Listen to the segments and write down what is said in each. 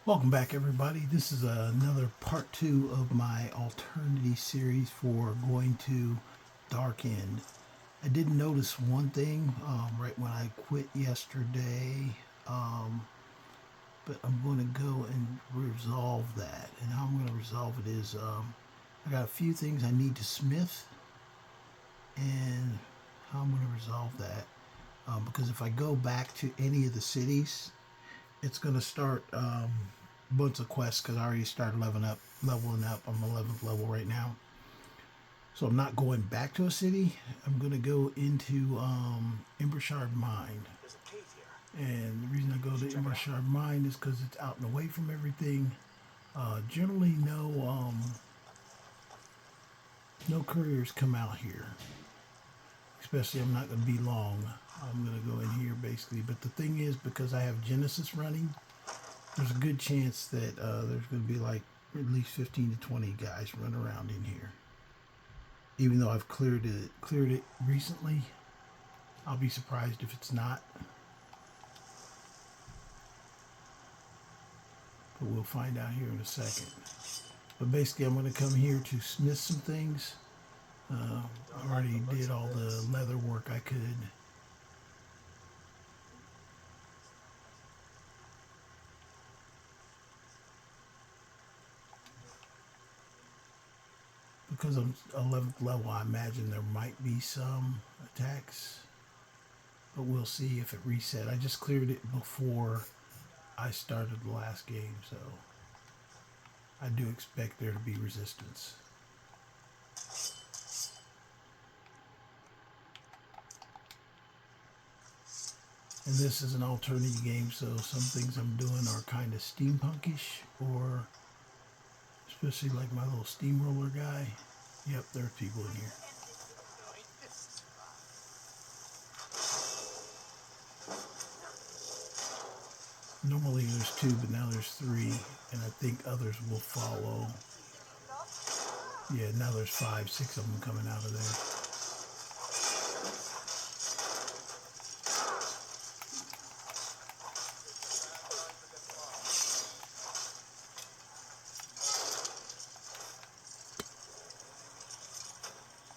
Welcome back, everybody. This is another part two of my Alternity series for going to DarkEnd. I did notice one thing right when I quit yesterday, but I'm going to go and resolve that. And how I'm going to resolve it is I got a few things I need to smith, and how I'm going to resolve that. Because if I go back to any of the cities, it's going to start bunch of quests because I already started leveling up. I'm 11th level right now. So I'm not going back to a city. I'm going to go into Embershard Mine. And the reason I go to Embershard Mine is because it's out and away from everything. Generally, no couriers come out here. Especially, I'm not going to be long. I'm going to go in here basically. But the thing is, because I have Genesis running, there's a good chance that there's going to be like at least 15 to 20 guys running around in here. Even though I've cleared it recently, I'll be surprised if it's not. But we'll find out here in a second. But basically, I'm going to come here to smith some things. I already did all the leather work I could. Because I'm 11th level, I imagine there might be some attacks. But we'll see if it reset. I just cleared it before I started the last game, so I do expect there to be resistance. And this is an Alternity game, so some things I'm doing are kind of steampunkish, or especially like my little steamroller guy. Yep, there are people in here. Normally there's two, but now there's three, and I think others will follow. Yeah, now there's 5, 6 of them coming out of there.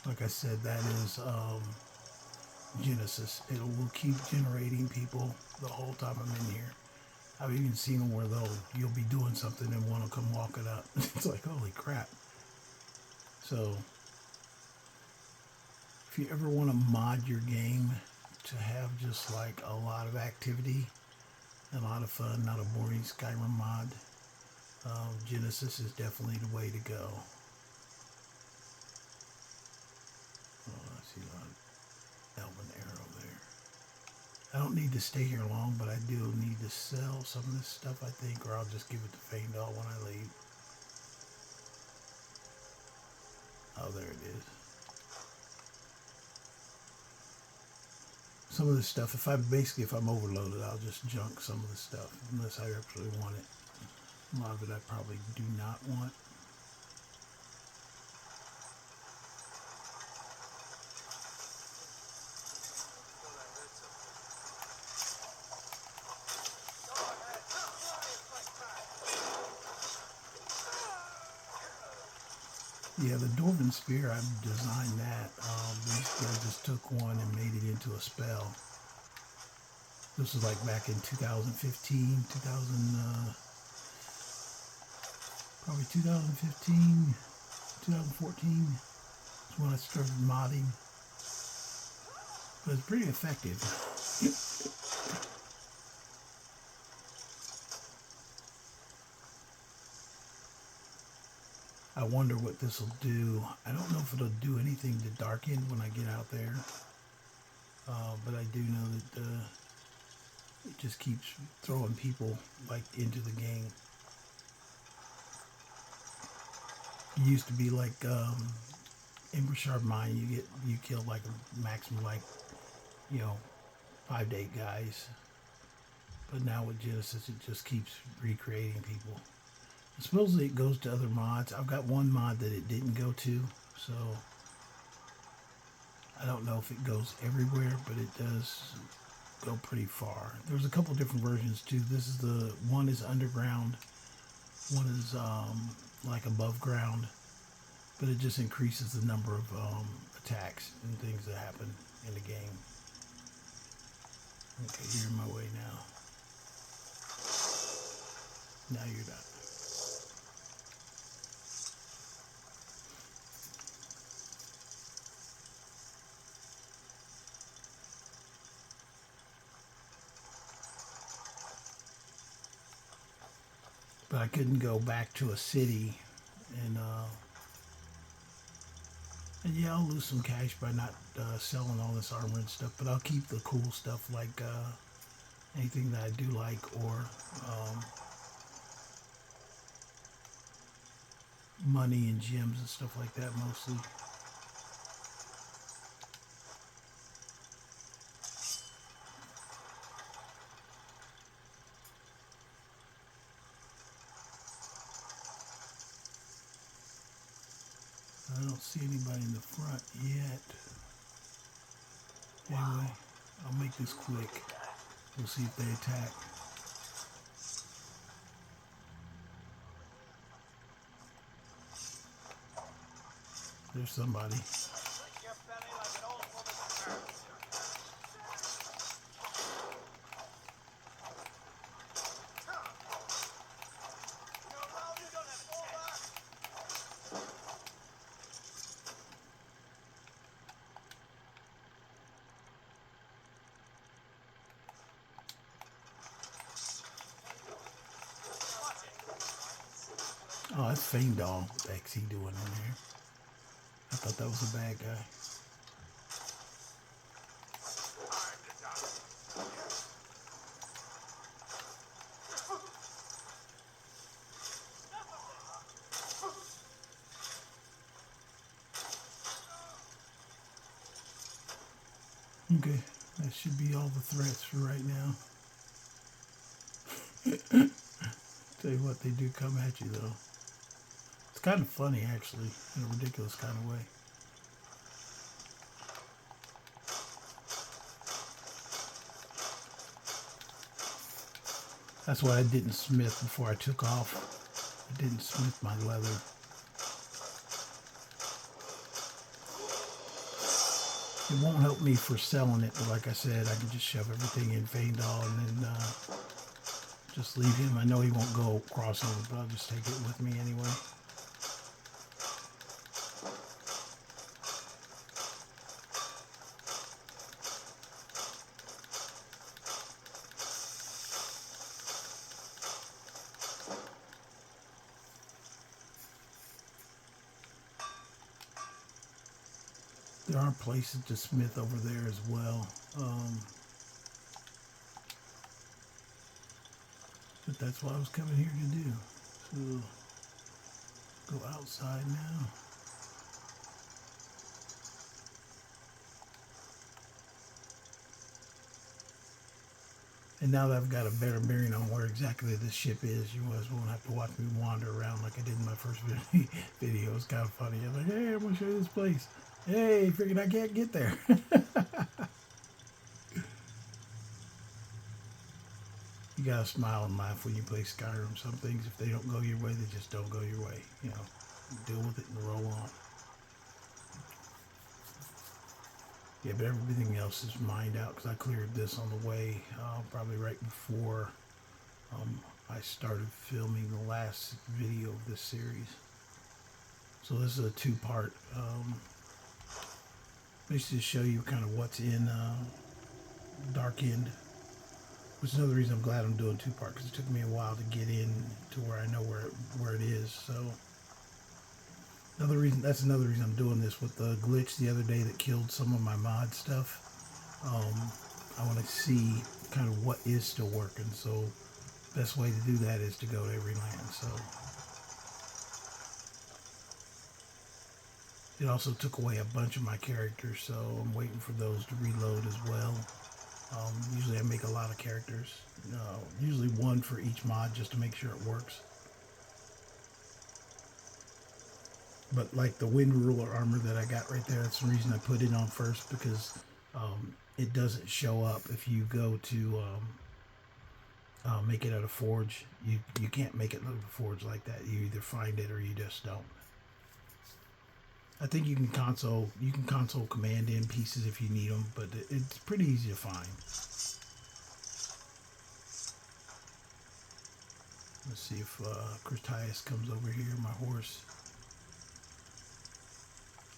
Like I said, that is Genesis. It will keep generating people the whole time I'm in here. I've even seen them where you'll be doing something and one will come walking up. It's like, holy crap. So, if you ever want to mod your game to have just like a lot of activity, a lot of fun, not a boring Skyrim mod, Genesis is definitely the way to go. I see an elven arrow there. I don't need to stay here long, but I do need to sell some of this stuff, I think, or I'll just give it to Faendal when I leave. Oh, there it is. Some of this stuff, if I'm overloaded, I'll just junk some of the stuff, unless I actually want it. A lot of it I probably do not want. Yeah, the Dwarven Spear, I designed that. These guys just took one and made it into a spell. This was like back in 2015, probably 2015, 2014 is when I started modding. But it's pretty effective. I wonder what this will do. I don't know if it'll do anything to DarkEnd when I get out there. But I do know that it just keeps throwing people like into the game. It used to be like Embershard Mine. You kill like a maximum 5 to 8 guys. But now with Genesis, it just keeps recreating people. Supposedly it goes to other mods. I've got one mod that it didn't go to, so I don't know if it goes everywhere, but it does go pretty far. There's a couple different versions too. This is the one is underground, One is like above ground, but it just increases the number of attacks and things that happen in the game. Okay, you're in my way now. Now you're not. But I couldn't go back to a city and yeah, I'll lose some cash by not selling all this armor and stuff, but I'll keep the cool stuff like anything that I do like, or money and gems and stuff like that mostly. I don't see anybody in the front yet. Anyway, I'll make this quick. We'll see if they attack. There's somebody. Oh, that's Feindall. What the heck's he doing in there? I thought that was a bad guy. Okay, that should be all the threats for right now. Tell you what, they do come at you though. It's kind of funny actually, in a ridiculous kind of way. That's why I didn't smith before I took off. I didn't smith my leather. It won't help me for selling it, but like I said, I can just shove everything in Feindall and then just leave him. I know he won't go crossover, but I'll just take it with me anyway. There are places to smith over there as well. But that's what I was coming here to do. So, go outside now. And now that I've got a better bearing on where exactly this ship is, you guys won't have to watch me wander around like I did in my first video. It's kind of funny. I'm like, hey, I'm going to show you this place. Hey, freaking I can't get there. You gotta smile and laugh when you play Skyrim. Some things, if they don't go your way, they just don't go your way. You know, deal with it and roll on. Yeah, but everything else is mined out because I cleared this on the way, probably right before I started filming the last video of this series. So this is a two-part. Basically to show you kind of what's in DarkEnd, which is another reason I'm glad I'm doing two-part, because it took me a while to get in to where I know where it is. So that's another reason I'm doing this. With the glitch the other day that killed some of my mod stuff, I want to see kind of what is still working. So best way to do that is to go to every land. So it also took away a bunch of my characters, so I'm waiting for those to reload as well. Usually I make a lot of characters, usually one for each mod just to make sure it works. But like the Wind Ruler armor that I got right there, that's the reason I put it on first, because it doesn't show up if you go to make it at a forge. You can't make it at a forge like that. You either find it or you just don't. I think you can console command in pieces if you need them, but it's pretty easy to find. Let's see if Critias comes over here, my horse.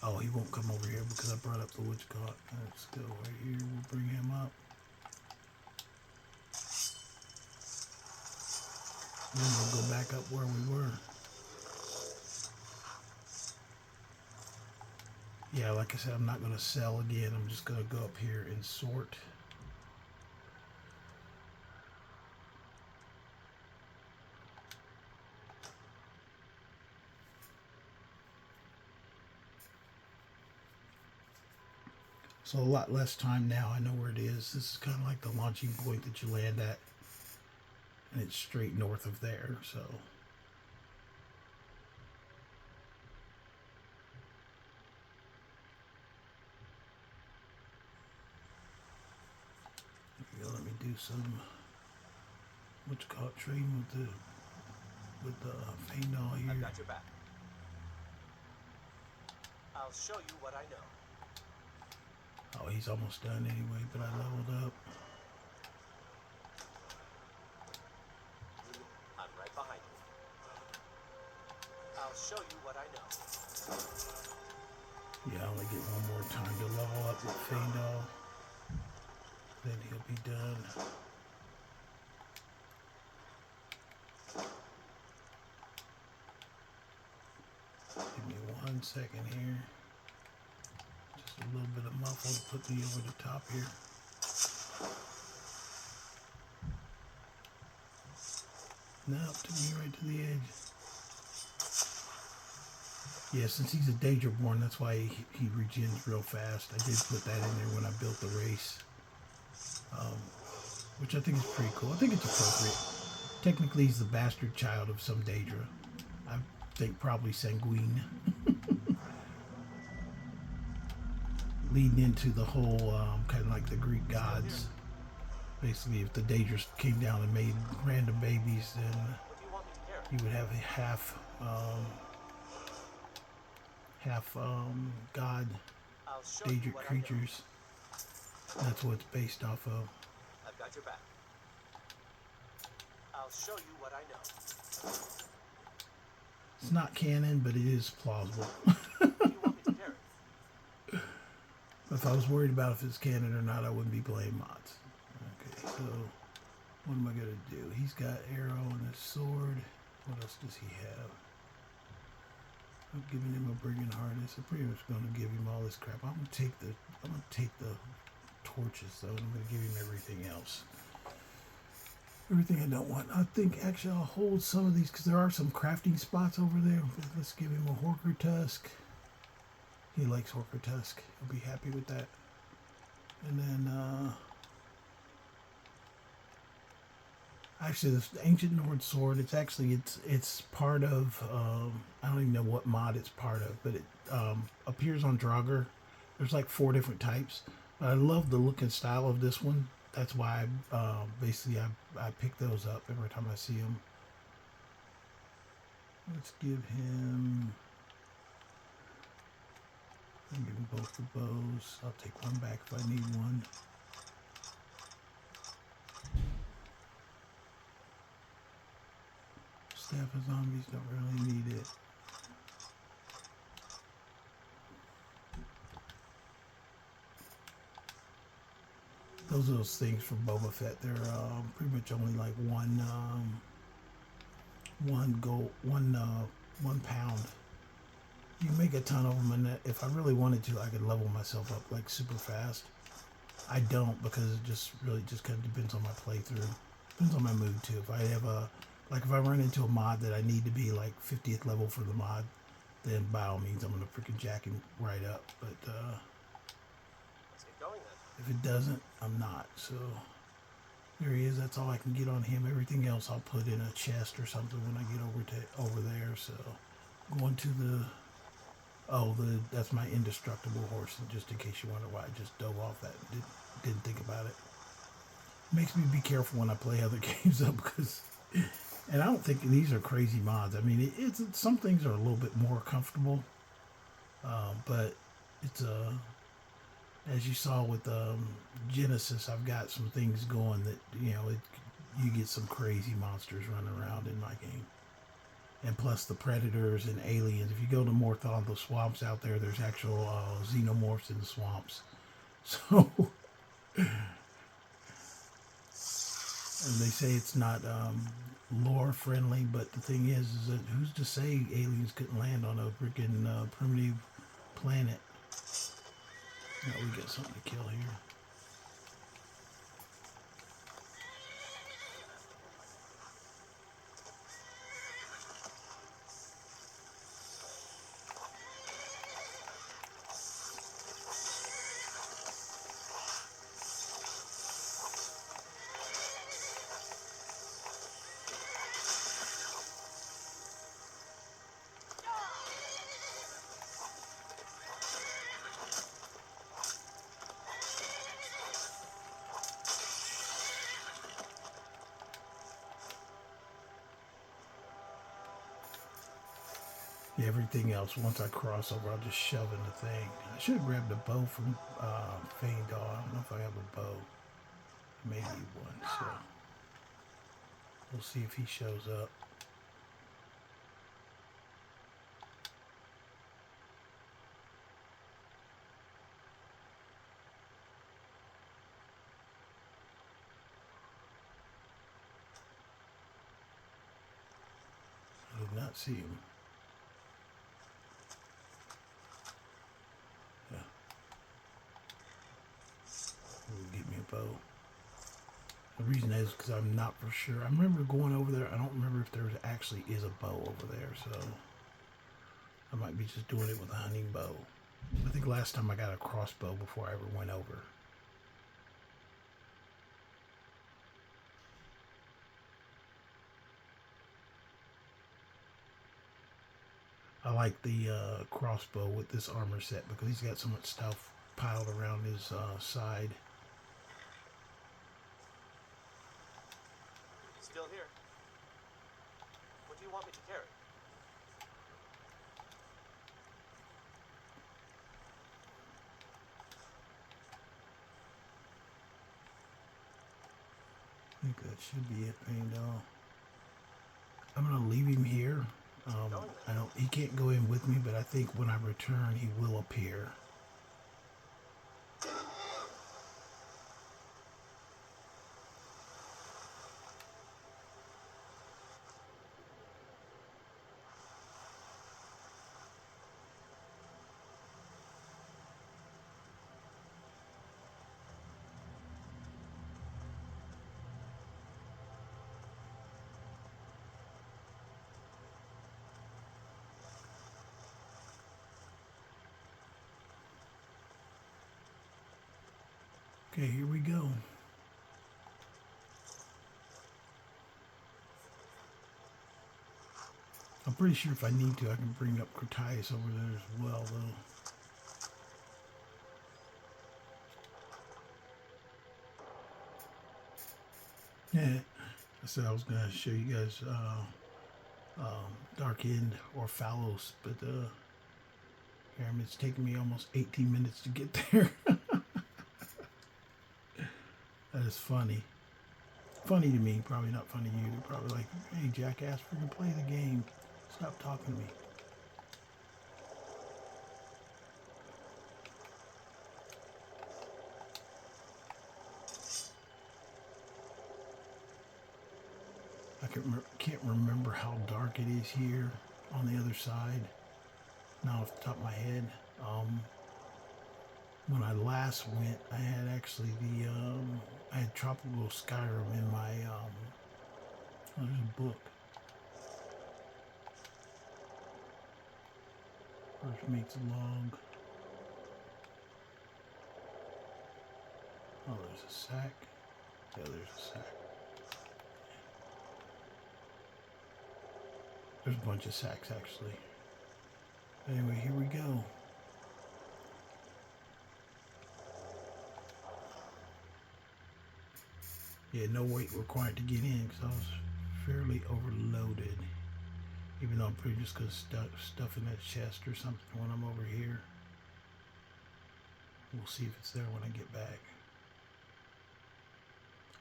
Oh, he won't come over here because I brought up the witchcott. Let's go right here. We'll bring him up. Then we'll go back up where we were. Yeah, like I said, I'm not going to sell again. I'm just going to go up here and sort. So a lot less time now. I know where it is. This is kind of like the launching point that you land at. And it's straight north of there, so. Here we go. Let me do some witchcott trading with the Faendal here. I've got your back. I'll show you what I know. Oh, he's almost done anyway, but I leveled up. I'm right behind you. I'll show you what I know. Yeah, I only get one more time to level up with Faendal. Then he'll be done. Give me 1 second here. Just a little bit of muffle to put me over the top here. Nope, took me right to the edge. Yeah, since he's a Daedra-born, that's why he regens real fast. I did put that in there when I built the race. Which I think is pretty cool. I think it's appropriate. Technically, he's the bastard child of some Daedra. I think probably Sanguine. Leading into the whole kind of like the Greek gods. Basically, if the Daedras came down and made random babies, then you would have a half god Daedric creatures. That's what it's based off of. I've got your back. I'll show you what I know. It's not canon, but it is plausible. If I was worried about if it's canon or not, I wouldn't be playing mods. Okay, so what am I going to do? He's got arrow and a sword. What else does he have? I'm giving him a brigand harness. I'm pretty much going to give him all this crap. I'm going to take the torches though, and I'm going to give him everything else. Everything I don't want. I think actually I'll hold some of these because there are some crafting spots over there. Let's give him a Horker Tusk. He likes Horker Tusk. He'll be happy with that. And then, actually, this Ancient Nord sword. It's actually it's part of. I don't even know what mod it's part of, but it appears on Draugr. There's like 4 different types. But I love the look and style of this one. That's why basically I pick those up every time I see them. Let's give him. I'll give him both the bows. I'll take one back if I need one. Staff of Zombies don't really need it. Those are those things from Boba Fett. They're pretty much only like one pound. You can make a ton of them, and if I really wanted to, I could level myself up like super fast. I don't because it just really just kind of depends on my playthrough. Depends on my mood too. If I have if I run into a mod that I need to be like 50th level for the mod, then by all means I'm gonna freaking jack him right up. But Let's get going then. if it doesn't, I'm not. So there he is. That's all I can get on him. Everything else I'll put in a chest or something when I get over there. So going to the that's my indestructible horse. Just in case you wonder why I just dove off that, didn't think about it. Makes me be careful when I play other games though, because, and I don't think these are crazy mods. I mean, it's some things are a little bit more comfortable, but it's as you saw with Genesis, I've got some things going that you get some crazy monsters running around in my game, and plus the predators and aliens. If you go to more of the swamps out there, there's actual xenomorphs in the swamps, so. And they say it's not lore friendly, but the thing is that who's to say aliens couldn't land on a freaking primitive planet? Now we got something to kill here. Everything else, once I cross over, I'll just shove in the thing. I should have grabbed a bow from Fangdahl. I don't know if I have a bow. Maybe one, so we'll see if he shows up. I did not see him. Get me a bow. The reason is because I'm not for sure. I remember going over there. I don't remember if there actually is a bow over there, so I might be just doing it with a hunting bow. I think last time I got a crossbow before I ever went over. I like the crossbow with this armor set because he's got so much stuff piled around his side. Still here. What do you want me to carry? I think that should be it, Fangdahl. I'm gonna leave him here. He can't go in with me, but I think when I return, he will appear. Okay, here we go. I'm pretty sure if I need to, I can bring up Critias over there as well, though. Yeah, I said I was going to show you guys DarkEnd or Fallows, but it's taking me almost 18 minutes to get there. That is funny. Funny to me, probably not funny to you. They're probably like, hey, jackass, freaking play the game. Stop talking to me. I can't remember how dark it is here on the other side. Not off the top of my head. When I last went, I had actually I had Tropical Skyrim in my, there's a book. First meets a log. Oh, there's a sack. Yeah, there's a sack. There's a bunch of sacks, actually. Anyway, here we go. Yeah, no wait required to get in because I was fairly overloaded. Even though I'm pretty just gonna stuff in that chest or something when I'm over here. We'll see if it's there when I get back.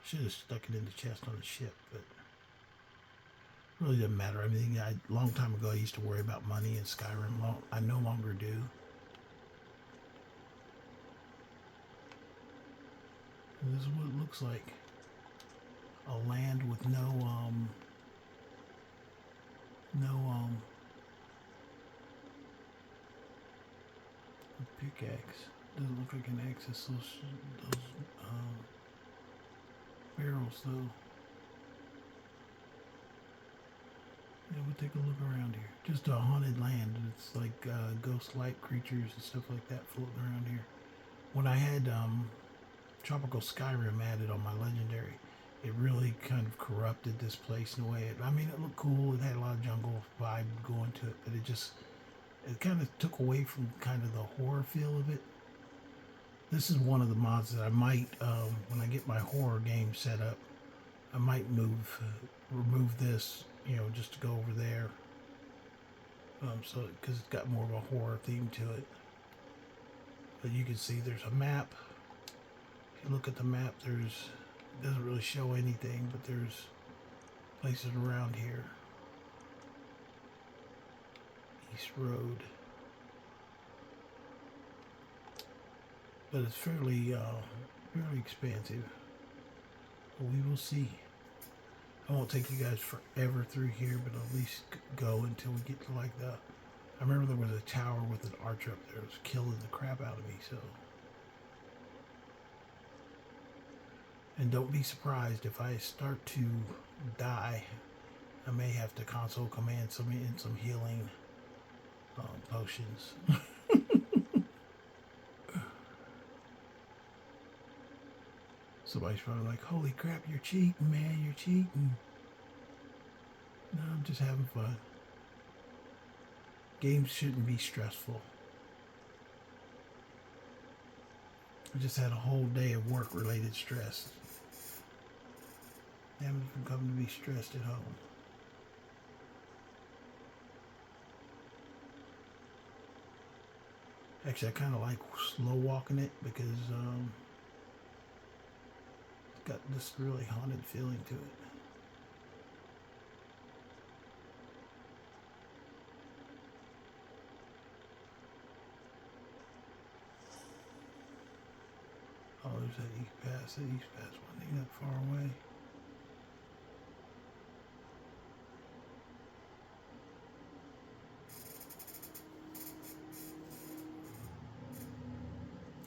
Should have stuck it in the chest on the ship, but it really doesn't matter. I mean, a long time ago I used to worry about money in Skyrim. I no longer do. And this is what it looks like. A land with no a pickaxe. Doesn't look like I can access those barrels though. Yeah, we'll take a look around here. Just a haunted land. It's like ghost-like creatures and stuff like that floating around here. When I had Tropical Skyrim added on my legendary, it really kind of corrupted this place in a way. I mean, it looked cool. It had a lot of jungle vibe going to it, but it kind of took away from kind of the horror feel of it. This is one of the mods that I might, when I get my horror game set up, I might remove this, just to go over there. So, because it's got more of a horror theme to it. But you can see there's a map. If you look at the map, it doesn't really show anything, but there's places around here. East Road. But it's fairly expansive. But we will see. I won't take you guys forever through here, but at least go until we get to like I remember there was a tower with an archer up there that was killing the crap out of me, so. And don't be surprised if I start to die. I may have to console command some healing potions. Somebody's probably like, holy crap, you're cheating, man, you're cheating. No, I'm just having fun. Games shouldn't be stressful. I just had a whole day of work-related stress. Haven't even come to be stressed at home. Actually, I kind of like slow walking it because it's got this really haunted feeling to it. Oh, there's that East Pass. That East Pass wasn't that far away.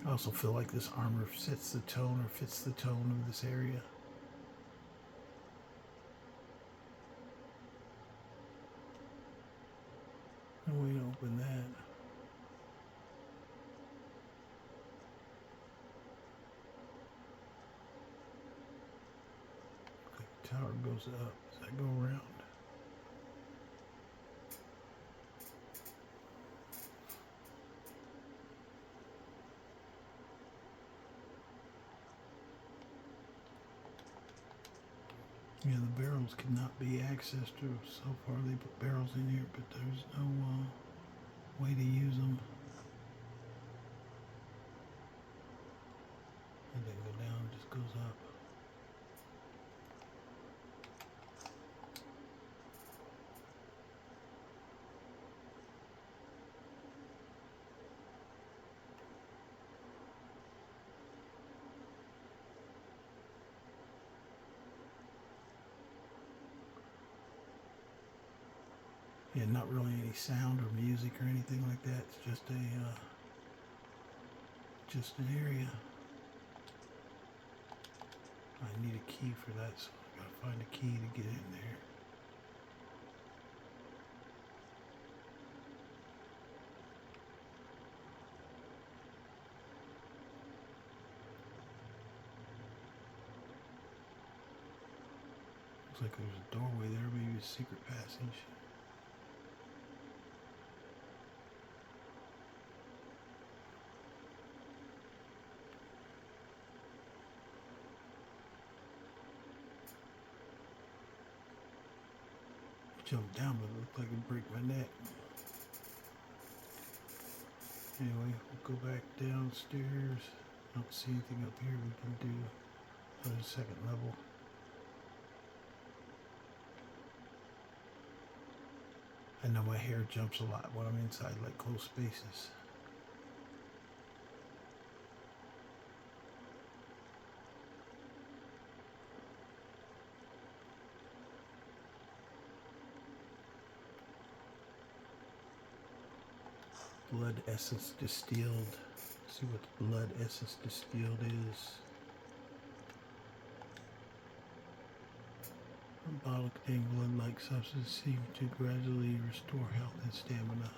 I also feel like this armor fits the tone of this area. No way to open that. Okay, the tower goes up. Does that go around? Yeah, the barrels cannot be accessed through. So far they put barrels in here, but there's no way to use them. It doesn't go down, it just goes up. Yeah, not really any sound or music or anything like that. It's just just an area. I need a key for that, so I gotta find a key to get in there. Looks like there's a doorway there, maybe a secret passage. jump down, but it looked like it'd break my neck. Anyway, we'll go back downstairs. I don't see anything up here we can do on the second level. I know my hair jumps a lot when I'm inside like close spaces. Blood essence distilled. See what the blood essence distilled is. A bottle containing blood-like substance seems to gradually restore health and stamina.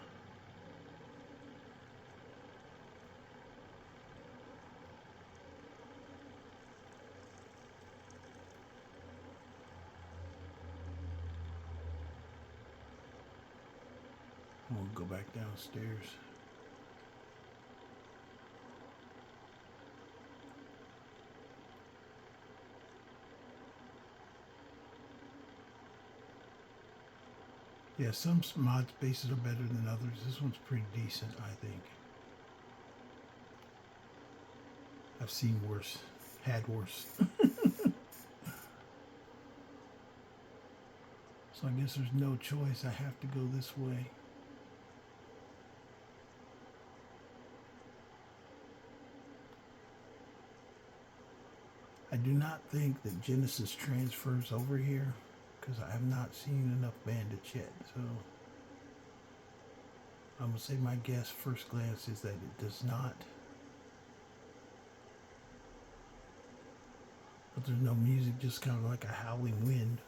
We'll go back downstairs. Yeah, some mod spaces are better than others. This one's pretty decent, I think. I've seen worse, had worse. So I guess there's no choice. I have to go this way. I do not think that Genesis transfers over here, because I have not seen enough bandits yet, so I'm going to say my guess first glance is that it does not. But there's no music, just kind of like a howling wind.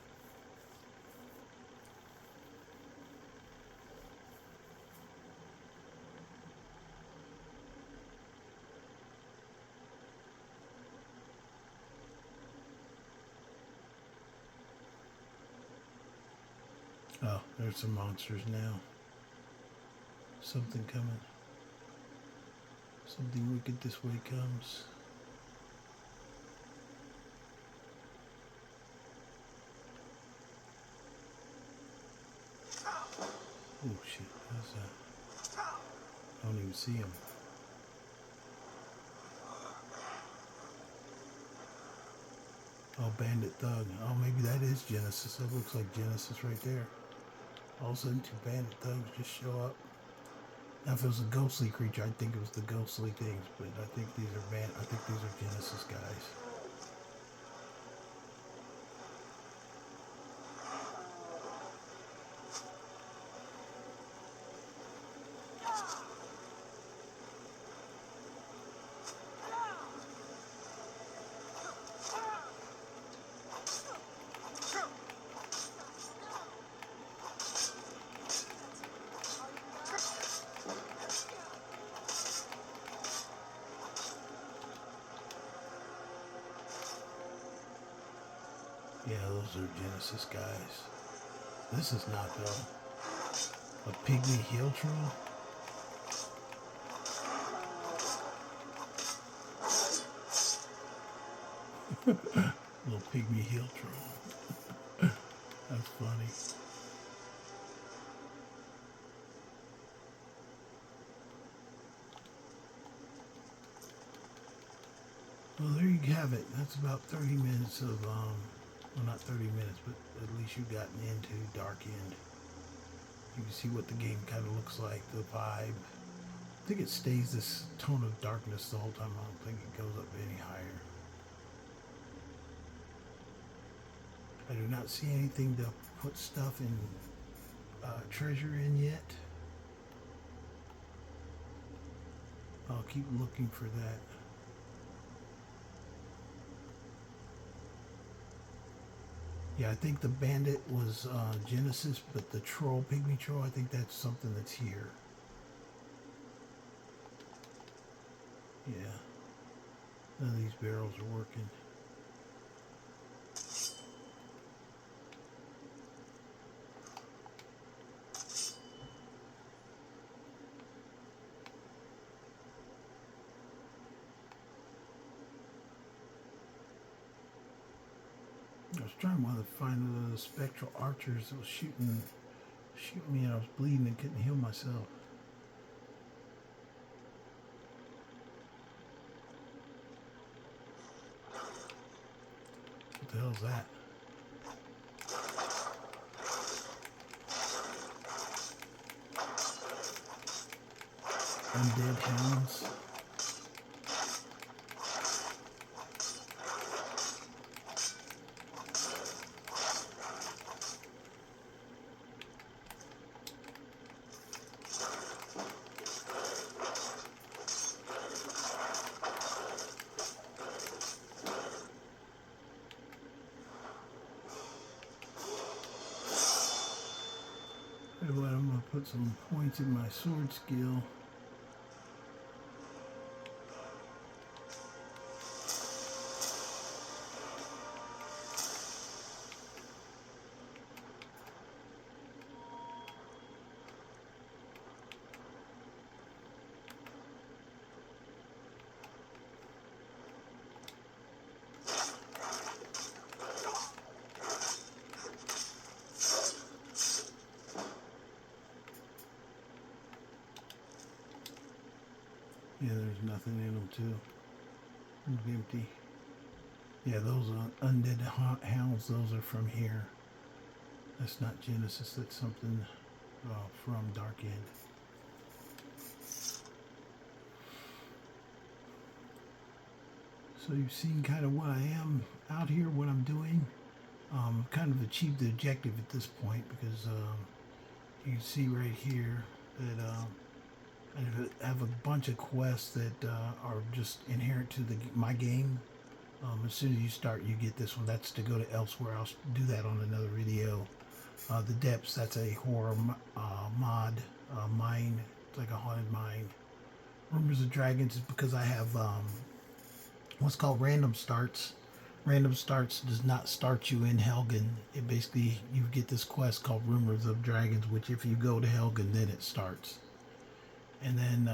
Oh, there's some monsters now. Something coming. Something wicked this way comes. Oh shit, that's I don't even see him. Oh, Bandit Thug. Oh, maybe that is Genesis. That looks like Genesis right there. All of a sudden, two Bandit Thugs just show up. Now, if it was a ghostly creature, I'd think it was the ghostly things, but I think these are Genesis guys. Yeah, those are Genesis guys. This is not, though. A pygmy hill troll? Little pygmy hill troll. That's funny. Well, there you have it. That's about 30 minutes of, well, not 30 minutes, but at least you've gotten into DarkEnd. You can see what the game kind of looks like, the vibe. I think it stays this tone of darkness the whole time. I don't think it goes up any higher. I do not see anything to put stuff in treasure in yet. I'll keep looking for that. Yeah, I think the bandit was Genesis, but the troll, pygmy troll, I think that's something that's here. Yeah. None of these barrels are working. was trying to find the spectral archers that was shooting me, and I was bleeding and couldn't heal myself. What the hell is that? Undead hounds. What, I'm going to put some points in my sword skill. Yeah, there's nothing in them too. It's empty. Yeah, those are undead hounds. Those are from here. That's not Genesis. That's something from DarkEnd. So you've seen kind of what I am out here, what I'm doing. Kind of achieved the objective at this point because you can see right here that I have a bunch of quests that are just inherent to my game. As soon as you start, you get this one. That's to go to elsewhere. I'll do that on another video. The Depths, that's a horror mod mine. It's like a haunted mine. Rumors of Dragons is because I have what's called random starts. Random starts does not start you in Helgen. It basically, you get this quest called Rumors of Dragons, which if you go to Helgen, then it starts. And then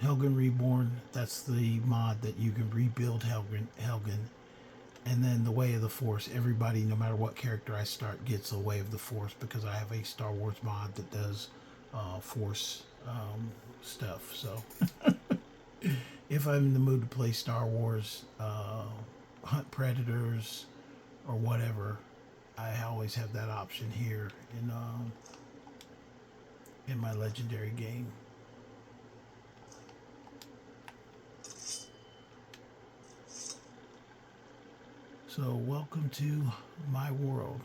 Helgen Reborn, that's the mod that you can rebuild Helgen. And then the Way of the Force, everybody, no matter what character I start, gets the Way of the Force because I have a Star Wars mod that does Force stuff. So if I'm in the mood to play Star Wars, hunt predators, or whatever, I always have that option here in my legendary game. So welcome to my world.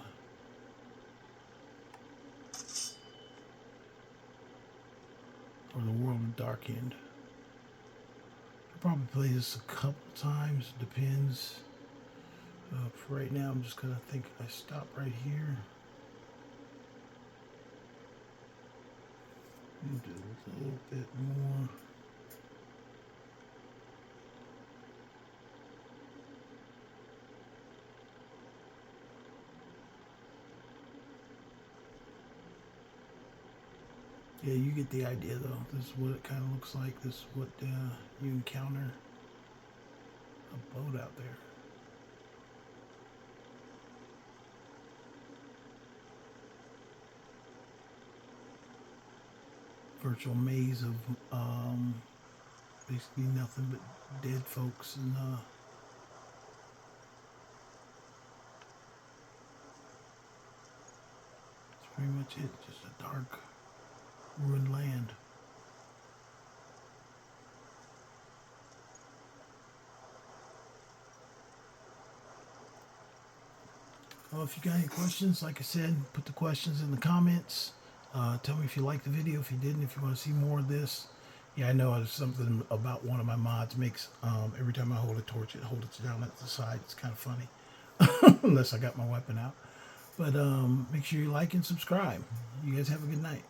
Or the world of DarkEnd. I'll probably play this a couple times, depends. For right now, I'm just gonna think I stop right here. And do a little bit more. Yeah, you get the idea though. This is what it kind of looks like. This is what you encounter. A boat out there. Virtual maze of basically nothing but dead folks and that's pretty much it. Just a dark, ruined land. Well, if you got any questions, like I said, put the questions in the comments. Tell me if you liked the video, if you didn't, if you want to see more of this. Yeah, I know there's something about one of my mods makes, every time I hold a torch, it holds it down at the side. It's kind of funny, unless I got my weapon out. But make sure you like and subscribe. You guys have a good night.